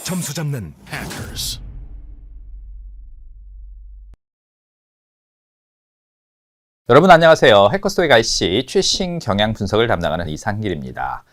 점수 잡는 Hackers. 여러분 안녕하세요. 해커스토익 IC 최신 경향 분석을 담당하는 이상길입니다.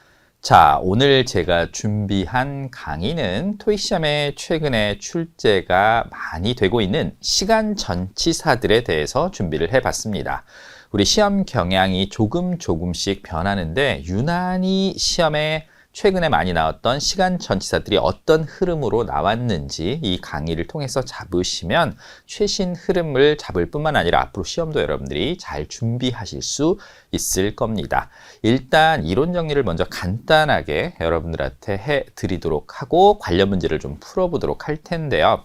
자, 오늘 제가 준비한 강의는 토익 시험에 최근에 출제가 많이 되고 있는 시간 전치사들에 대해서 준비를 해봤습니다. 우리 시험 경향이 조금씩 변하는데 유난히 시험에 최근에 많이 나왔던 시간 전치사들이 어떤 흐름으로 나왔는지 이 강의를 통해서 잡으시면 최신 흐름을 잡을 뿐만 아니라 앞으로 시험도 여러분들이 잘 준비하실 수 있을 겁니다. 일단 이론 정리를 먼저 간단하게 여러분들한테 해드리도록 하고 관련 문제를 좀 풀어보도록 할 텐데요.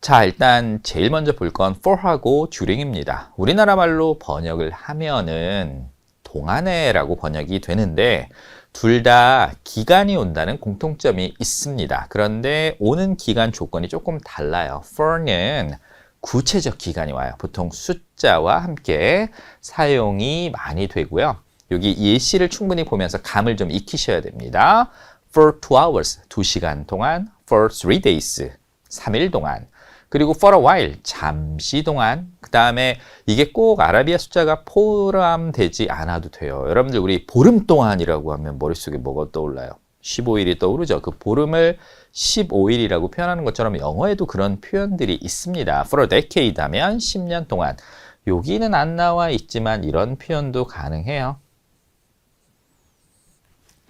자, 일단 제일 먼저 볼 건 for하고 during입니다. 우리나라 말로 번역을 하면은 동안에라고 번역이 되는데 둘 다 기간이 온다는 공통점이 있습니다. 그런데 오는 기간 조건이 조금 달라요. for는 구체적 기간이 와요. 보통 숫자와 함께 사용이 많이 되고요. 여기 예시를 충분히 보면서 감을 좀 익히셔야 됩니다. For 2 hours, 2시간 동안. For 3 days, 3일 동안. 그리고 for a while, 잠시 동안. 그 다음에 이게 꼭 아라비아 숫자가 포함되지 않아도 돼요. 여러분들 우리 보름 동안이라고 하면 머릿속에 뭐가 떠올라요? 15일이 떠오르죠. 그 보름을 15일이라고 표현하는 것처럼 영어에도 그런 표현들이 있습니다. For a decade 하면 10년 동안. 여기는 안 나와 있지만 이런 표현도 가능해요.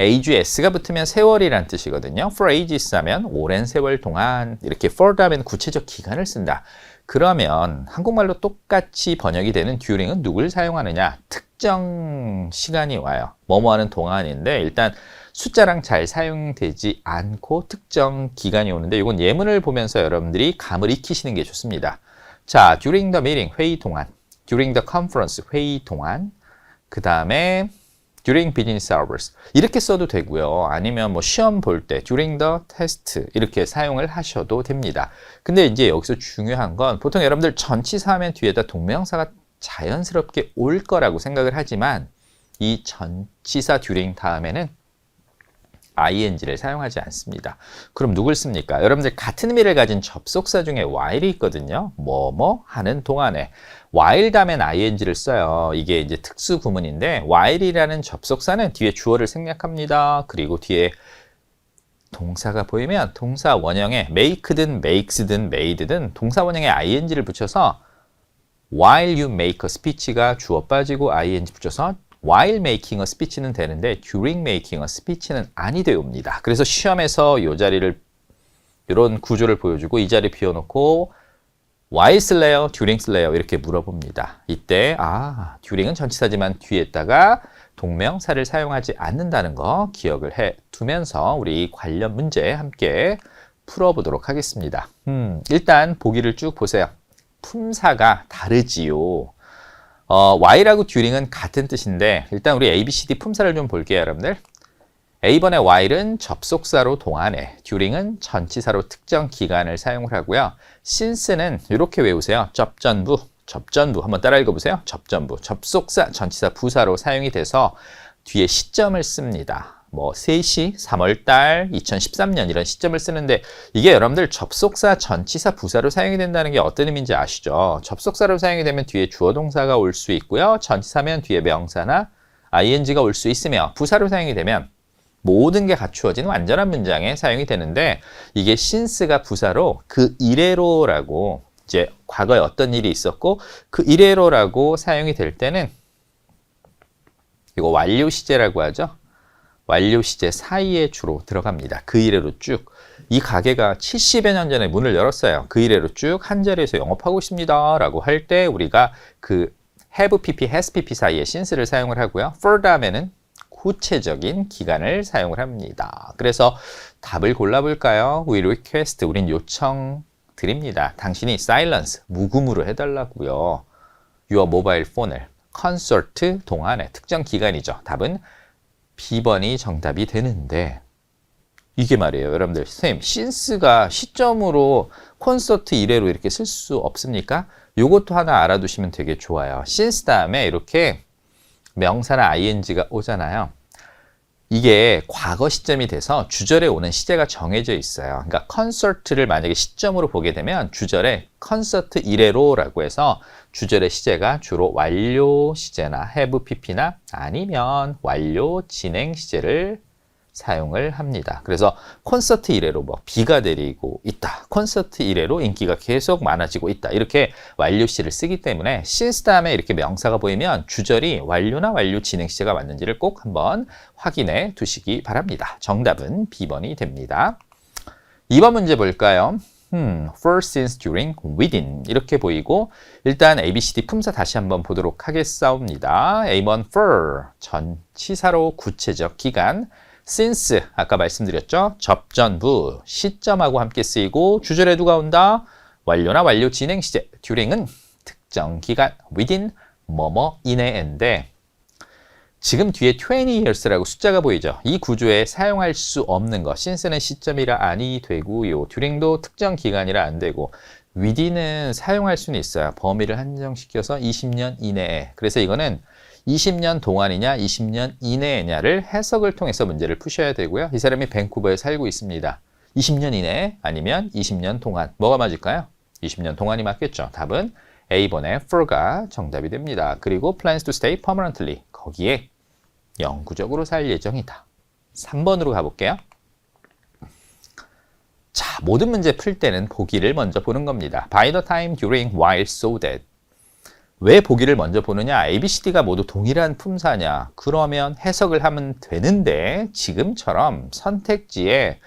ages가 붙으면 세월이란 뜻이거든요. for ages 하면 오랜 세월 동안 이렇게 for 다음에는 구체적 기간을 쓴다. 그러면 한국말로 똑같이 번역이 되는 during은 누굴 사용하느냐? 특정 시간이 와요. 뭐뭐 하는 동안인데 일단 숫자랑 잘 사용되지 않고 특정 기간이 오는데 이건 예문을 보면서 여러분들이 감을 익히시는 게 좋습니다. 자, during the meeting, 회의 동안. during the conference, 회의 동안. 그 다음에 during business hours 이렇게 써도 되고요. 아니면 뭐 시험 볼 때 during the test 이렇게 사용을 하셔도 됩니다. 근데 이제 여기서 중요한 건 보통 여러분들 전치사 하면 뒤에다 동명사가 자연스럽게 올 거라고 생각을 하지만 이 전치사 during 다음에는 ing를 사용하지 않습니다. 그럼 누굴 씁니까? 여러분들 같은 의미를 가진 접속사 중에 while이 있거든요. 뭐뭐 하는 동안에 while 다음엔 ing를 써요. 이게 이제 특수 구문인데 while이라는 접속사는 뒤에 주어를 생략합니다. 그리고 뒤에 동사가 보이면 동사 원형에 make든 makes든 made든 동사 원형에 ing를 붙여서 while you make a speech가 주어 빠지고 ing 붙여서 while making a speech는 되는데 during making a speech는 아니 되옵니다. 그래서 시험에서 이 자리를 이런 구조를 보여주고 이 자리 비워놓고 while 쓸래요? during 쓸래요? 이렇게 물어봅니다. 이때 during은 전치사지만 뒤에다가 동명사를 사용하지 않는다는 거 기억을 해 두면서 우리 관련 문제 함께 풀어보도록 하겠습니다. 일단 보기를 쭉 보세요. 품사가 다르지요. while하고 during은 같은 뜻인데 일단 우리 A, B, C, D 품사를 좀 볼게요, 여러분들. A번의 while은 접속사로 동안에, during은 전치사로 특정 기간을 사용을 하고요. since는 이렇게 외우세요. 접전부 한번 따라 읽어보세요. 접전부, 접속사, 전치사, 부사로 사용이 돼서 뒤에 시점을 씁니다. 뭐 3시, 3월달, 2013년 이런 시점을 쓰는데 이게 여러분들 접속사, 전치사, 부사로 사용이 된다는 게 어떤 의미인지 아시죠? 접속사로 사용이 되면 뒤에 주어 동사가 올 수 있고요. 전치사면 뒤에 명사나 ing가 올 수 있으며 부사로 사용이 되면 모든 게 갖추어진 완전한 문장에 사용이 되는데 이게 since가 부사로 그 이래로라고 이제 과거에 어떤 일이 있었고 그 이래로라고 사용이 될 때는 이거 완료 시제라고 하죠. 완료 시제 사이에 주로 들어갑니다. 그 이래로 쭉. 이 가게가 70여 년 전에 문을 열었어요. 그 이래로 쭉 한 자리에서 영업하고 있습니다. 라고 할 때 우리가 그 have pp, has pp 사이에 since를 사용을 하고요. for 다음에는 구체적인 기간을 사용을 합니다. 그래서 답을 골라볼까요? We request, 우린 요청 드립니다. 당신이 silence, 무음으로 해달라고요. Your mobile phone을 콘서트 동안에 특정 기간이죠. 답은 B번이 정답이 되는데 이게 말이에요. 여러분들 선생님 since가 시점으로 콘서트 이래로 이렇게 쓸 수 없습니까? 요것도 하나 알아두시면 되게 좋아요. since 다음에 이렇게 명사나 ing가 오잖아요. 이게 과거 시점이 돼서 주절에 오는 시제가 정해져 있어요. 그러니까 콘서트를 만약에 시점으로 보게 되면 주절에 콘서트 이래로라고 해서 주절의 시제가 주로 완료 시제나 have pp나 아니면 완료 진행 시제를 사용을 합니다. 그래서 콘서트 이래로 뭐 비가 내리고 있다. 콘서트 이래로 인기가 계속 많아지고 있다. 이렇게 완료 시를 쓰기 때문에 since 다음에 이렇게 명사가 보이면 주절이 완료나 완료 진행 시제가 맞는지를 꼭 한번 확인해 두시기 바랍니다. 정답은 B번이 됩니다. 2번 문제 볼까요? for, since, during, within 이렇게 보이고 일단 ABCD 품사 다시 한번 보도록 하겠사옵니다. A번 for, 전치사로 구체적 기간 since 아까 말씀드렸죠. 접전부 시점하고 함께 쓰이고 주절에 누가 온다? 완료나 완료 진행 시제. during은 특정 기간 within 뭐뭐 이내인데 지금 뒤에 20 years라고 숫자가 보이죠. 이 구조에 사용할 수 없는 거. since는 시점이라 아니 되고요. during도 특정 기간이라 안 되고 within은 사용할 수는 있어요. 범위를 한정시켜서 20년 이내에. 그래서 이거는 20년 동안이냐 20년 이내냐를 해석을 통해서 문제를 푸셔야 되고요. 이 사람이 밴쿠버에 살고 있습니다. 20년 이내 아니면 20년 동안 뭐가 맞을까요? 20년 동안이 맞겠죠. 답은 A번의 for가 정답이 됩니다. 그리고 plans to stay permanently 거기에 영구적으로 살 예정이다. 3번으로 가볼게요. 자, 모든 문제 풀 때는 보기를 먼저 보는 겁니다. By the time, during, while, so that 왜 보기를 먼저 보느냐? ABCD가 모두 동일한 품사냐? 그러면 해석을 하면 되는데 지금처럼 선택지에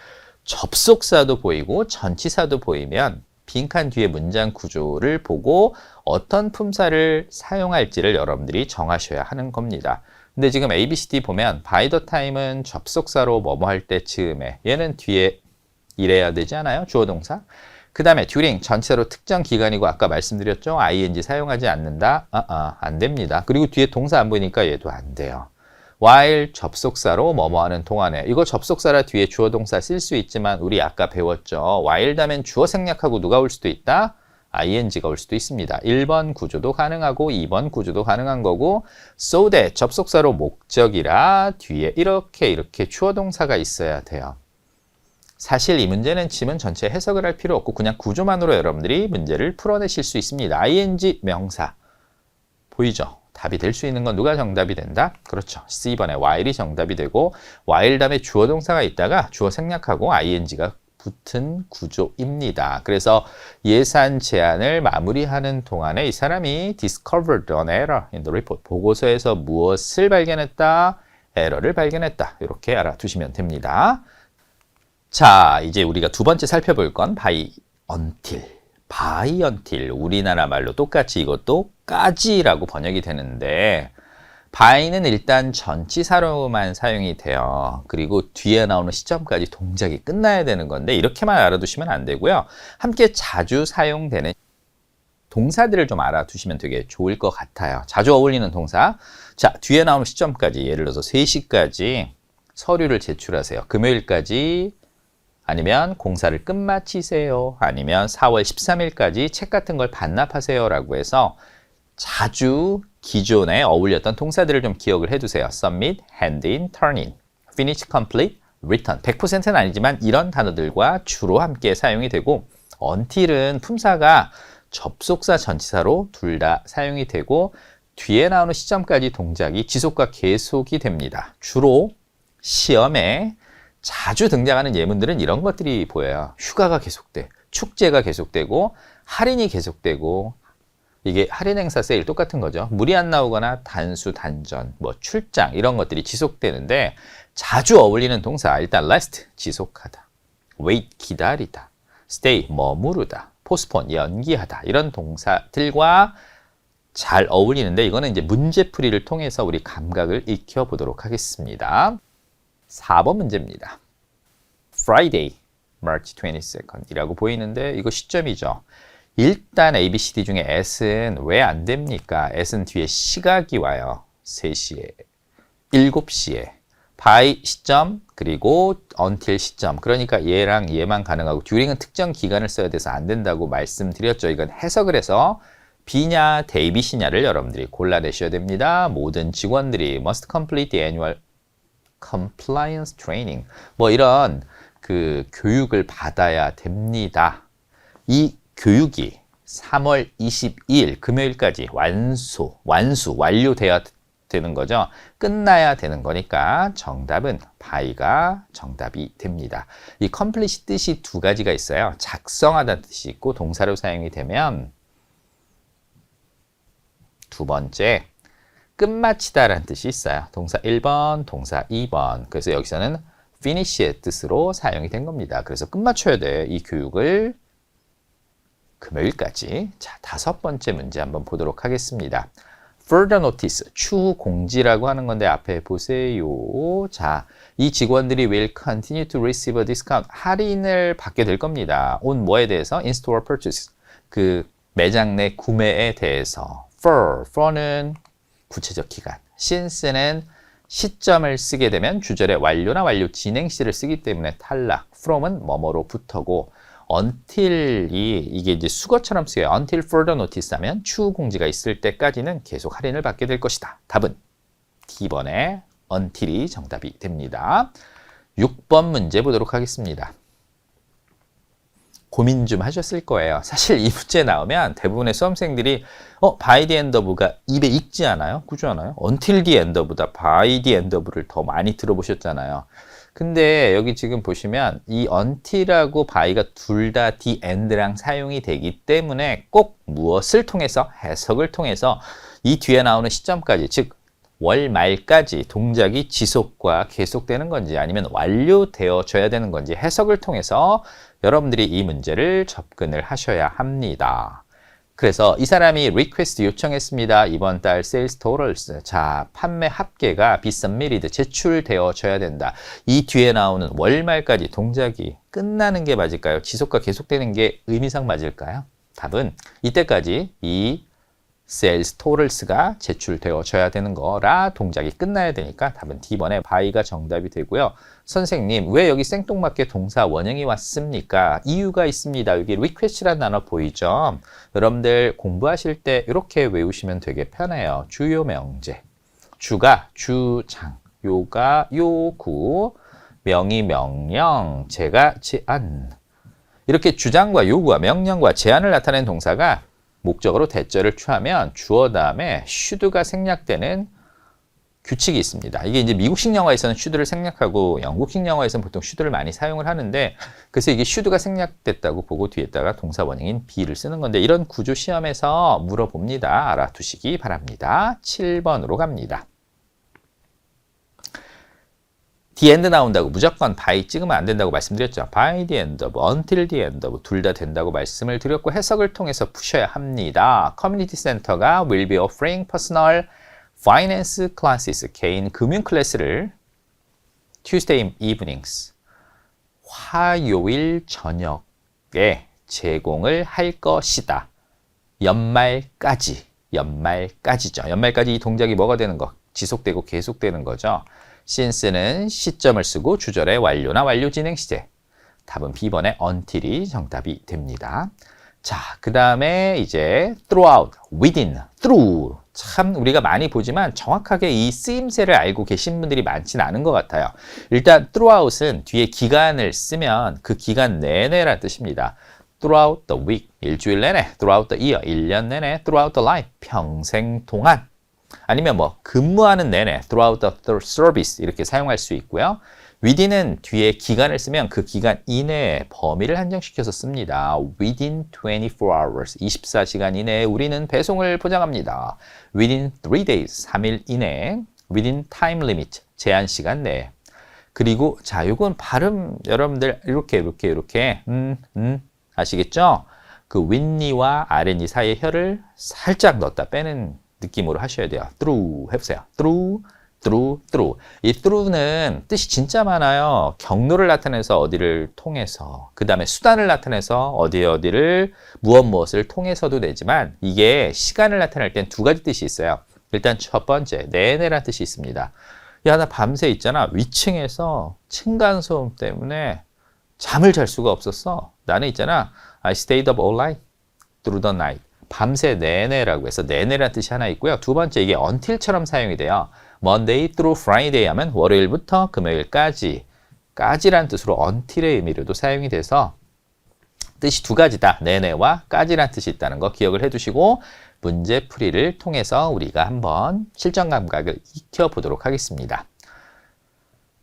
접속사도 보이고 전치사도 보이면 빈칸 뒤에 문장 구조를 보고 어떤 품사를 사용할지를 여러분들이 정하셔야 하는 겁니다. 근데 지금 ABCD 보면 by the time은 접속사로 뭐뭐 할 때 즈음에 얘는 뒤에 이래야 되지 않아요? 주어 동사. 그 다음에 during 전체로 특정 기간이고 아까 말씀드렸죠. ing 사용하지 않는다. 안 됩니다. 그리고 뒤에 동사 안 보이니까 얘도 안 돼요. while 접속사로 뭐뭐 하는 동안에 이거 접속사라 뒤에 주어 동사 쓸 수 있지만 우리 아까 배웠죠. while 다음엔 주어 생략하고 누가 올 수도 있다. ing가 올 수도 있습니다. 1번 구조도 가능하고 2번 구조도 가능한 거고 so that 접속사로 목적이라 뒤에 이렇게 주어 동사가 있어야 돼요. 사실 이 문제는 지문 전체 해석을 할 필요 없고 그냥 구조만으로 여러분들이 문제를 풀어내실 수 있습니다. ing 명사 보이죠? 답이 될 수 있는 건 누가 정답이 된다? 그렇죠. C번에 while이 정답이 되고 while 다음에 주어 동사가 있다가 주어 생략하고 ing가 붙은 구조입니다. 그래서 예산 제안을 마무리하는 동안에 이 사람이 discovered an error in the report. 보고서에서 무엇을 발견했다? 에러를 발견했다. 이렇게 알아두시면 됩니다. 자, 이제 우리가 두 번째 살펴볼 건 by until. by until. 우리나라 말로 똑같이 이것도 까지라고 번역이 되는데 by는 일단 전치사로만 사용이 돼요. 그리고 뒤에 나오는 시점까지 동작이 끝나야 되는 건데 이렇게만 알아두시면 안 되고요. 함께 자주 사용되는 동사들을 좀 알아두시면 되게 좋을 것 같아요. 자주 어울리는 동사. 자, 뒤에 나오는 시점까지 예를 들어서 3시까지 서류를 제출하세요. 금요일까지 아니면 공사를 끝마치세요. 아니면 4월 13일까지 책 같은 걸 반납하세요. 라고 해서 자주 기존에 어울렸던 동사들을 좀 기억을 해두세요. submit, hand in, turn in, finish, complete, return. 100%는 아니지만 이런 단어들과 주로 함께 사용이 되고 until은 품사가 접속사 전치사로 둘 다 사용이 되고 뒤에 나오는 시점까지 동작이 지속과 계속이 됩니다. 주로 시험에 자주 등장하는 예문들은 이런 것들이 보여요. 휴가가 계속돼, 축제가 계속되고 할인이 계속되고 이게 할인 행사 세일 똑같은 거죠. 물이 안 나오거나 단수, 단전, 뭐 출장 이런 것들이 지속되는데 자주 어울리는 동사 일단 last 지속하다, wait 기다리다, stay 머무르다, postpone 연기하다 이런 동사들과 잘 어울리는데 이거는 이제 문제풀이를 통해서 우리 감각을 익혀보도록 하겠습니다. 4번 문제입니다. Friday, March 22nd 이라고 보이는데 이거 시점이죠. 일단 ABCD 중에 S는 왜 안 됩니까? S는 뒤에 시각이 와요. 3시에, 7시에. by 시점, 그리고 until 시점. 그러니까 얘랑 얘만 가능하고 during은 특정 기간을 써야 돼서 안 된다고 말씀드렸죠. 이건 해석을 해서 B냐, 데이빗이냐를 여러분들이 골라내셔야 됩니다. 모든 직원들이 must complete the annual compliance training. 뭐 이런 그 교육을 받아야 됩니다. 이 교육이 3월 22일 금요일까지 완료돼야 되는 거죠. 끝나야 되는 거니까 정답은 by가 정답이 됩니다. 이 complete 뜻이 두 가지가 있어요. 작성하다는 뜻이 있고 동사로 사용이 되면 두 번째 끝마치다라는 뜻이 있어요. 동사 1번, 동사 2번. 그래서 여기서는 finish의 뜻으로 사용이 된 겁니다. 그래서 끝마쳐야 돼. 이 교육을 금요일까지. 자, 다섯 번째 문제 한번 보도록 하겠습니다. Further notice, 추후 공지라고 하는 건데 앞에 보세요. 자, 이 직원들이 will continue to receive a discount, 할인을 받게 될 겁니다. on 뭐에 대해서? in-store purchase, 그 매장 내 구매에 대해서. for는 구체적 기간, since는 시점을 쓰게 되면 주절에 완료나 완료 진행 시를 쓰기 때문에 탈락. from은 뭐뭐로부터고 until이 이게 이제 수거처럼 쓰여요. until further notice 하면 추후 공지가 있을 때까지는 계속 할인을 받게 될 것이다. 답은 D번에 until이 정답이 됩니다. 6번 문제 보도록 하겠습니다. 고민 좀 하셨을 거예요. 사실 이 문제 나오면 대부분의 수험생들이 by the end of가 입에 익지 않아요? 그렇지 않아요? until the end of보다 by the end of를 더 많이 들어보셨잖아요. 근데 여기 지금 보시면 이 until하고 by가 둘 다 the end랑 사용이 되기 때문에 꼭 무엇을 통해서 해석을 통해서 이 뒤에 나오는 시점까지 즉 월 말까지 동작이 지속과 계속되는 건지 아니면 완료되어져야 되는 건지 해석을 통해서 여러분들이 이 문제를 접근을 하셔야 합니다. 그래서 이 사람이 request 요청했습니다. 이번 달 sales totals. 자, 판매 합계가 be submitted, 제출되어져야 된다. 이 뒤에 나오는 월말까지 동작이 끝나는 게 맞을까요? 지속과 계속되는 게 의미상 맞을까요? 답은 이때까지 이 sales totals가 제출되어져야 되는 거라 동작이 끝나야 되니까 답은 D번에 by가 정답이 되고요. 선생님, 왜 여기 생뚱맞게 동사 원형이 왔습니까? 이유가 있습니다. 여기 request라는 단어 보이죠? 여러분들 공부하실 때 이렇게 외우시면 되게 편해요. 주요 명제. 주가 주장, 요가 요구, 명이 명령, 제가 제안. 이렇게 주장과 요구와 명령과 제안을 나타내는 동사가 목적으로 대절을 취하면 주어 다음에 should가 생략되는 규칙이 있습니다. 이게 이제 미국식 영어에서는 should를 생략하고 영국식 영어에서는 보통 should를 많이 사용을 하는데 그래서 이게 should가 생략됐다고 보고 뒤에다가 동사 원형인 be를 쓰는 건데 이런 구조 시험에서 물어봅니다. 알아두시기 바랍니다. 7번으로 갑니다. the end 나온다고 무조건 by 찍으면 안 된다고 말씀드렸죠. by the end of, until the end of 둘 다 된다고 말씀을 드렸고 해석을 통해서 푸셔야 합니다. 커뮤니티 센터가 will be offering personal finance classes, 개인 금융 클래스를 Tuesday evenings, 화요일 저녁에 제공을 할 것이다. 연말까지죠. 연말까지 이 동작이 뭐가 되는 거? 지속되고 계속되는 거죠. since는 시점을 쓰고 주절에 완료나 완료 진행 시제. 답은 B번에 until이 정답이 됩니다. 자, 그 다음에 이제 throughout, within, through. 참 우리가 많이 보지만 정확하게 이 쓰임새를 알고 계신 분들이 많지는 않은 것 같아요. 일단 throughout은 뒤에 기간을 쓰면 그 기간 내내라는 뜻입니다. throughout the week, 일주일 내내, throughout the year, 1년 내내, throughout the life, 평생 동안. 아니면 뭐 근무하는 내내 throughout the service 이렇게 사용할 수 있고요. within은 뒤에 기간을 쓰면 그 기간 이내에 범위를 한정시켜서 씁니다. within 24 hours 24시간 이내에 우리는 배송을 보장합니다. within 3 days 3일 이내에 within time limit 제한 시간 내에 그리고 자 요건 발음 여러분들 이렇게 아시겠죠? 그 윗니와 아랫니 사이에 혀를 살짝 넣었다 빼는 느낌으로 하셔야 돼요. through 해보세요. through. 이 through는 뜻이 진짜 많아요. 경로를 나타내서 어디를 통해서, 그 다음에 수단을 나타내서 어디를 무엇을 통해서도 되지만 이게 시간을 나타낼 땐 두 가지 뜻이 있어요. 일단 첫 번째, 내내라는 뜻이 있습니다. 야, 나 밤새 있잖아. 위층에서 층간소음 때문에 잠을 잘 수가 없었어. 나는 있잖아. I stayed up all night through the night. 밤새 내내라고 해서 내내라는 뜻이 하나 있고요. 두 번째 이게 until처럼 사용이 돼요. Monday through Friday 하면 월요일부터 금요일까지, 까지란 뜻으로 until의 의미로도 사용이 돼서 뜻이 두 가지다. 내내와 까지란 뜻이 있다는 거 기억을 해두시고 문제 풀이를 통해서 우리가 한번 실전 감각을 익혀보도록 하겠습니다.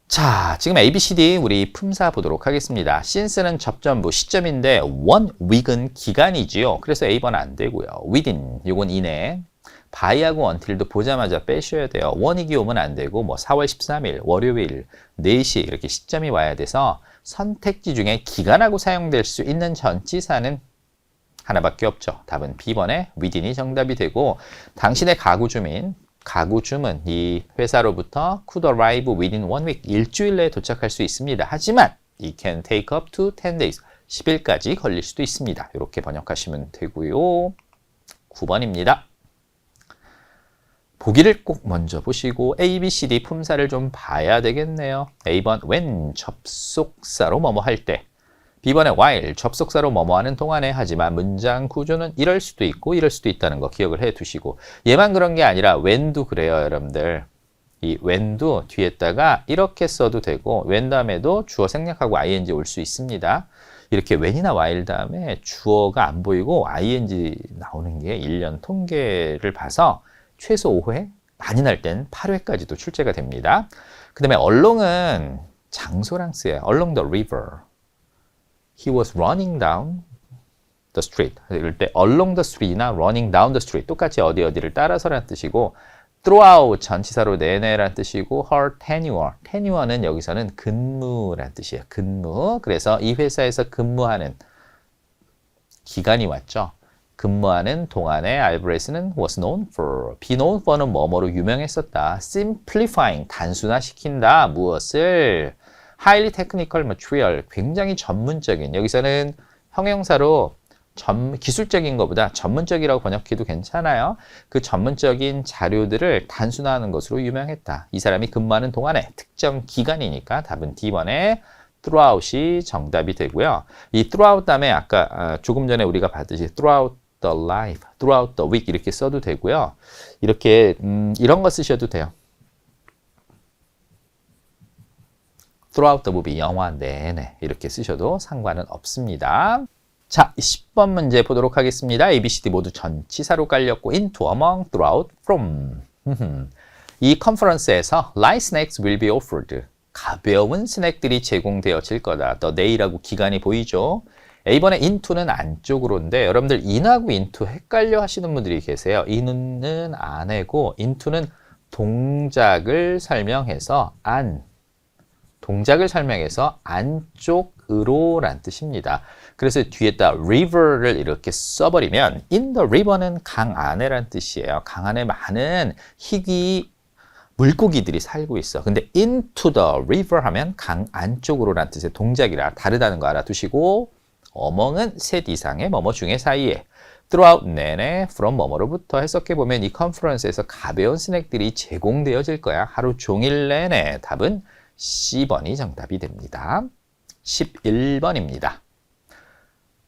자, 지금 ABCD 우리 품사 보도록 하겠습니다. since는 접전부 시점인데 one week은 기간이지요. 그래서 A번 안 되고요. within 이건 이내. by하고 until도 보자마자 빼셔야 돼요. 원익이 오면 안 되고 뭐 4월 13일 월요일 4시 이렇게 시점이 와야 돼서 선택지 중에 기간하고 사용될 수 있는 전치사는 하나밖에 없죠. 답은 B번에 within이 정답이 되고 당신의 가구 주민 가구줌은 이 회사로부터 could arrive within 1 week, 일주일 내에 도착할 수 있습니다. 하지만 it can take up to 10 days, 10일까지 걸릴 수도 있습니다. 이렇게 번역하시면 되고요. 9번입니다. 보기를 꼭 먼저 보시고 A, B, C, D 품사를 좀 봐야 되겠네요. A번 when 접속사로 뭐뭐 할 때, B번에 while 접속사로 뭐뭐하는 동안에. 하지만 문장 구조는 이럴 수도 있고 이럴 수도 있다는 거 기억을 해 두시고 얘만 그런 게 아니라 when도 그래요. 여러분들 이 when도 뒤에다가 이렇게 써도 되고 when 다음에도 주어 생략하고 ing 올 수 있습니다. 이렇게 when이나 while 다음에 주어가 안 보이고 ing 나오는 게 1년 통계를 봐서 최소 5회, 많이 날 땐 8회까지도 출제가 됩니다. 그 다음에 along은 장소랑 쓰여요. along the river. He was running down the street. 이럴 때 along the street이나 running down the street 똑같이 어디를 따라서라는 뜻이고 throughout 전치사로 내내라는 뜻이고 her tenure는 여기서는 근무라는 뜻이에요. 근무. 그래서 이 회사에서 근무하는 기간이 왔죠. 근무하는 동안에 알브레스는 was known for, be known for는 뭐뭐로 유명했었다. simplifying, 단순화시킨다. 무엇을? highly technical material, 굉장히 전문적인. 여기서는 형용사로 기술적인 것보다 전문적이라고 번역해도 괜찮아요. 그 전문적인 자료들을 단순화하는 것으로 유명했다. 이 사람이 근무하는 동안에 특정 기간이니까 답은 D번에 throughout이 정답이 되고요. 이 throughout 다음에 아까 조금 전에 우리가 봤듯이 throughout the life, throughout the week 이렇게 써도 되고요. 이렇게 이런 거 쓰셔도 돼요. throughout the movie, 영화 내내 이렇게 쓰셔도 상관은 없습니다. 자, 10번 문제 보도록 하겠습니다. A, B, C, D 모두 전치사로 깔렸고 into, among, throughout, from. 이 컨퍼런스에서 light snacks will be offered. 가벼운 스낵들이 제공되어질 거다. The day라고 기간이 보이죠? A번에 into는 안쪽으로인데 여러분들 in하고 into 헷갈려 하시는 분들이 계세요. in은 안에고 into는 동작을 설명해서 안쪽으로 란 뜻입니다. 그래서 뒤에다 river를 이렇게 써버리면 in the river는 강 안에란 뜻이에요. 강 안에 많은 희귀 물고기들이 살고 있어. 근데 into the river 하면 강 안쪽으로란 뜻의 동작이라 다르다는 거 알아두시고 among은 셋 이상의 뭐뭐 중에 사이에 throughout 내내 from 뭐뭐로부터 해석해보면 이 컨퍼런스에서 가벼운 스낵들이 제공되어질 거야. 하루 종일 내내. 답은 C번이 정답이 됩니다. 11번입니다.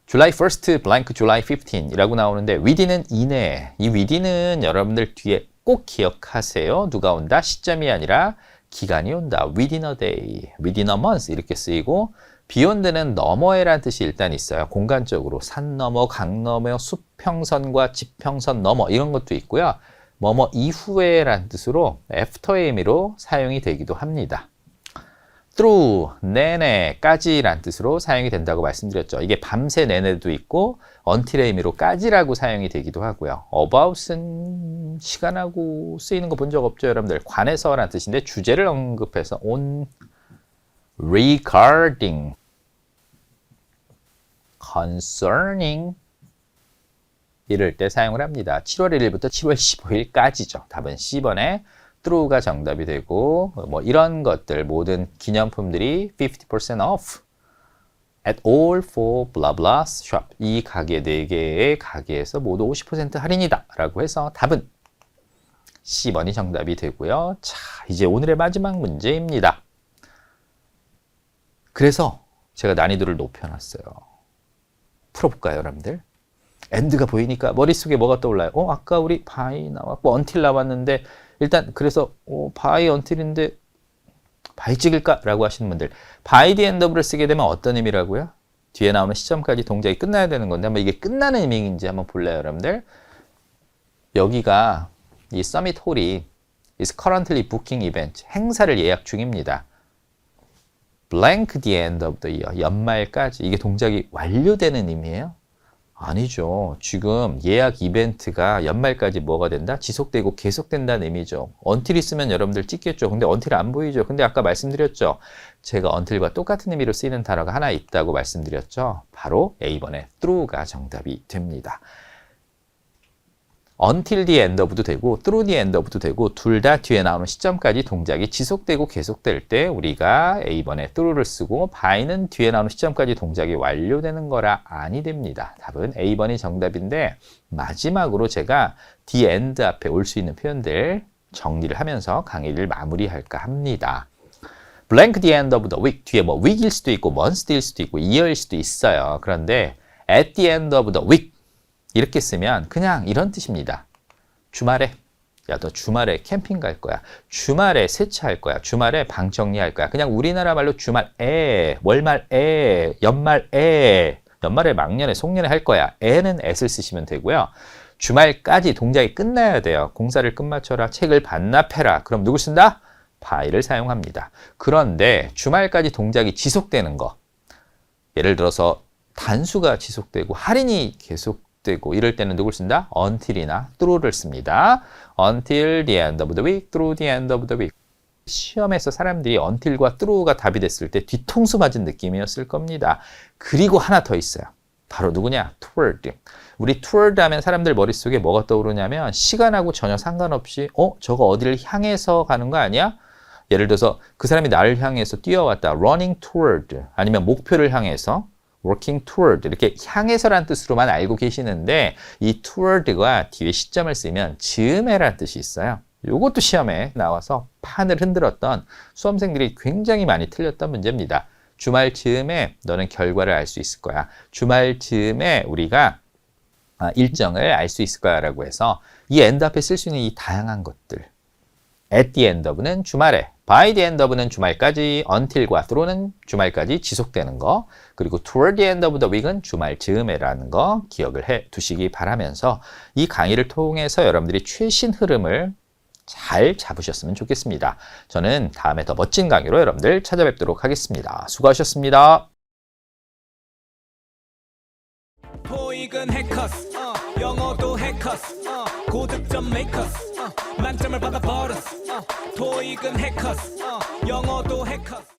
July 1st, blank July 15 이라고 나오는데 within은 이내. 이 within은 여러분들 뒤에 꼭 기억하세요. 누가 온다? 시점이 아니라 기간이 온다. within a day, within a month 이렇게 쓰이고 beyond는 너머에라는 뜻이 일단 있어요. 공간적으로 산 너머, 강 너머, 수평선과 지평선 너머 이런 것도 있고요. 뭐뭐 이후에라는 뜻으로 after의 의미로 사용이 되기도 합니다. through, 내내까지란 뜻으로 사용이 된다고 말씀드렸죠. 이게 밤새 내내도 있고 until의 의미로 까지라고 사용이 되기도 하고요. about은 시간하고 쓰이는 거 본 적 없죠, 여러분들. 관해서라는 뜻인데 주제를 언급해서 on, regarding, concerning 이럴 때 사용을 합니다. 7월 1일부터 7월 15일까지죠. 답은 C번에 through가 정답이 되고 뭐 이런 것들 모든 기념품들이 50% off at all for blah blah shop. 이 가게 4개의 가게에서 모두 50% 할인이다 라고 해서 답은 C번이 정답이 되고요. 자, 이제 오늘의 마지막 문제입니다. 그래서 제가 난이도를 높여놨어요. 풀어볼까요, 여러분들? end가 보이니까 머릿속에 뭐가 떠올라요? 아까 우리 by 나왔고 until 나왔는데 일단 그래서 by until인데 by 찍을까라고 하시는 분들, by the end of를 쓰게 되면 어떤 의미라고요? 뒤에 나오는 시점까지 동작이 끝나야 되는 건데 한번 이게 끝나는 의미인지 한번 볼래요, 여러분들? 여기가 이 서밋 홀이 is currently booking event, 행사를 예약 중입니다. blank the end of the year, 연말까지. 이게 동작이 완료되는 의미예요? 아니죠. 지금 예약 이벤트가 연말까지 뭐가 된다? 지속되고 계속된다는 의미죠. until 있으면 여러분들 찍겠죠. 근데 until 안 보이죠. 근데 아까 말씀드렸죠. 제가 until과 똑같은 의미로 쓰이는 단어가 하나 있다고 말씀드렸죠. 바로 A번의 through가 정답이 됩니다. until the end of도 되고 through the end of도 되고 둘 다 뒤에 나오는 시점까지 동작이 지속되고 계속될 때 우리가 A번에 through를 쓰고 by는 뒤에 나오는 시점까지 동작이 완료되는 거라 아니 됩니다. 답은 A번이 정답인데 마지막으로 제가 the end 앞에 올 수 있는 표현들 정리를 하면서 강의를 마무리할까 합니다. blank the end of the week, 뒤에 뭐 week일 수도 있고 month일 수도 있고 year일 수도 있어요. 그런데 at the end of the week 이렇게 쓰면 그냥 이런 뜻입니다. 주말에, 야, 너 주말에 캠핑 갈 거야. 주말에 세차할 거야. 주말에 방 정리할 거야. 그냥 우리나라 말로 주말에, 월말에, 연말에, 연말에, 막년에, 송년에 할 거야. 에는 at을 쓰시면 되고요. 주말까지 동작이 끝나야 돼요. 공사를 끝마쳐라. 책을 반납해라. 그럼 누굴 쓴다? by를 사용합니다. 그런데 주말까지 동작이 지속되는 거. 예를 들어서 단수가 지속되고 할인이 계속 되고 이럴 때는 누굴 쓴다? until이나 through를 씁니다. until the end of the week, through the end of the week. 시험에서 사람들이 until과 through가 답이 됐을 때 뒤통수 맞은 느낌이었을 겁니다. 그리고 하나 더 있어요. 바로 누구냐? toward. 우리 toward 하면 사람들 머릿속에 뭐가 떠오르냐면 시간하고 전혀 상관없이 저거 어디를 향해서 가는 거 아니야? 예를 들어서 그 사람이 나를 향해서 뛰어왔다. running toward. 아니면 목표를 향해서 working toward, 이렇게 향해서란 뜻으로만 알고 계시는데 이 toward가 뒤에 시점을 쓰면 즈음에란 뜻이 있어요. 이것도 시험에 나와서 판을 흔들었던 수험생들이 굉장히 많이 틀렸던 문제입니다. 주말 즈음에 너는 결과를 알 수 있을 거야. 주말 즈음에 우리가 일정을 알 수 있을 거야 라고 해서 이 end 앞에 쓸 수 있는 이 다양한 것들, at the end of는 주말에, by the end of는 주말까지, until과 through는 주말까지 지속되는 거, 그리고 toward the end of the week은 주말 즈음에라는 거 기억을 해 두시기 바라면서 이 강의를 통해서 여러분들이 최신 흐름을 잘 잡으셨으면 좋겠습니다. 저는 다음에 더 멋진 강의로 여러분들 찾아뵙도록 하겠습니다. 수고하셨습니다. 토익은 해커스, 영어도 해커스, 고득점 메이커스, 만점을 받아 버렸어. 토익은 해커스, 영어도 해커스.